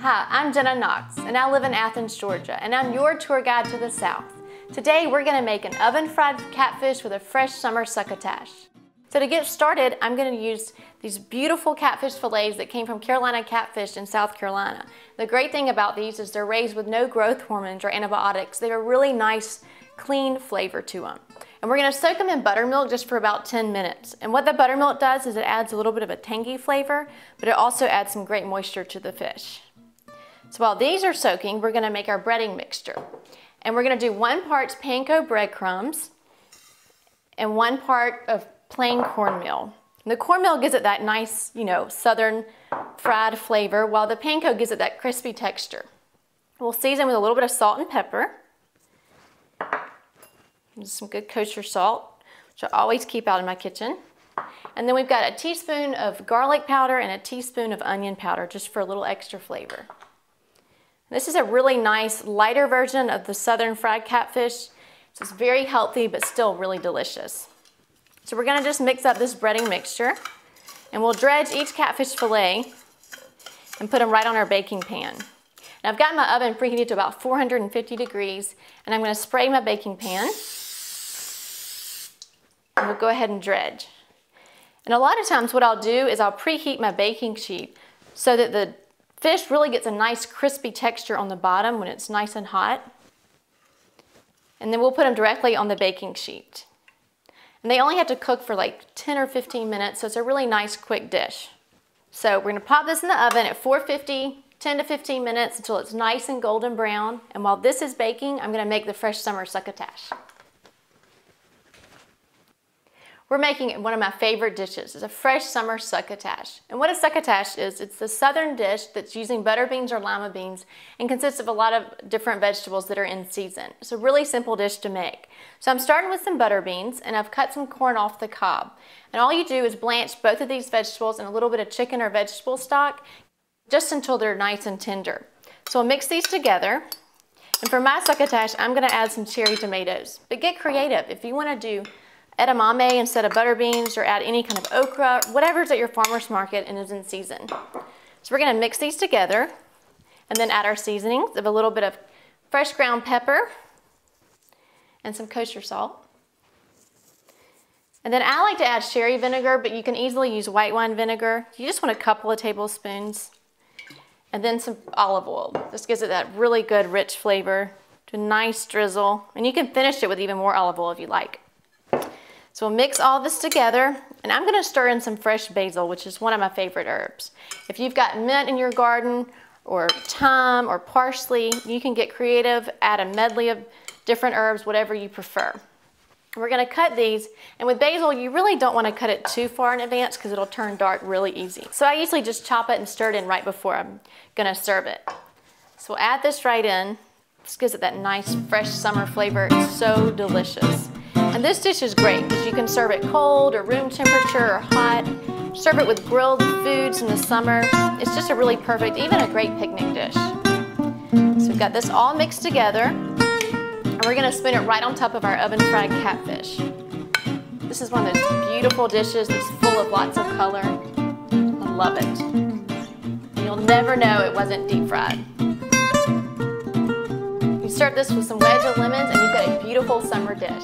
Hi, I'm Jenna Knox, and I live in Athens, Georgia, and I'm your tour guide to the South. Today, we're going to make an oven-fried catfish with a fresh summer succotash. So to get started, I'm going to use these beautiful catfish fillets that came from Carolina Catfish in South Carolina. The great thing about these is they're raised with no growth hormones or antibiotics. They have a really nice, clean flavor to them. And we're going to soak them in buttermilk just for about 10 minutes. And what the buttermilk does is it adds a little bit of a tangy flavor, but it also adds some great moisture to the fish. So while these are soaking, we're going to make our breading mixture. And we're going to do 1 part panko breadcrumbs and 1 part of plain cornmeal. And the cornmeal gives it that nice, southern fried flavor, while the panko gives it that crispy texture. We'll season with a little bit of salt and pepper. And some good kosher salt, which I always keep out in my kitchen. And then we've got a teaspoon of garlic powder and a teaspoon of onion powder, just for a little extra flavor. This is a really nice, lighter version of the southern fried catfish. So it's very healthy, but still really delicious. So we're gonna just mix up this breading mixture, and we'll dredge each catfish fillet and put them right on our baking pan. Now I've got my oven preheated to about 450 degrees, and I'm gonna spray my baking pan, and we'll go ahead and dredge. And a lot of times what I'll do is I'll preheat my baking sheet so that the fish really gets a nice crispy texture on the bottom when it's nice and hot. And then we'll put them directly on the baking sheet. And they only have to cook for like 10 or 15 minutes, so it's a really nice quick dish. So we're gonna pop this in the oven at 450, 10 to 15 minutes until it's nice and golden brown. And while this is baking, I'm gonna make the fresh summer succotash. We're making one of my favorite dishes. It's a fresh summer succotash. And what a succotash is, it's a southern dish that's using butter beans or lima beans and consists of a lot of different vegetables that are in season. It's a really simple dish to make. So I'm starting with some butter beans, and I've cut some corn off the cob. And all you do is blanch both of these vegetables in a little bit of chicken or vegetable stock just until they're nice and tender. So we'll mix these together. And for my succotash, I'm gonna add some cherry tomatoes. But get creative. If you wanna do edamame instead of butter beans, or add any kind of okra, whatever's at your farmer's market and is in season. So we're gonna mix these together and then add our seasonings of a little bit of fresh ground pepper and some kosher salt. And then I like to add sherry vinegar, but you can easily use white wine vinegar. You just want a couple of tablespoons. And then some olive oil. This gives it that really good rich flavor, to a nice drizzle. And you can finish it with even more olive oil if you like. So we'll mix all this together, and I'm gonna stir in some fresh basil, which is one of my favorite herbs. If you've got mint in your garden, or thyme, or parsley, you can get creative, add a medley of different herbs, whatever you prefer. We're gonna cut these, and with basil, you really don't wanna cut it too far in advance because it'll turn dark really easy. So I usually just chop it and stir it in right before I'm gonna serve it. So we'll add this right in. This gives it that nice, fresh summer flavor. It's so delicious. And this dish is great because you can serve it cold or room temperature or hot. Serve it with grilled foods in the summer. It's just a really perfect, even a great picnic dish. So we've got this all mixed together, and we're gonna spin it right on top of our oven-fried catfish. This is one of those beautiful dishes that's full of lots of color. I love it. You'll never know it wasn't deep fried. You serve this with some wedge of lemons, and you've got a beautiful summer dish.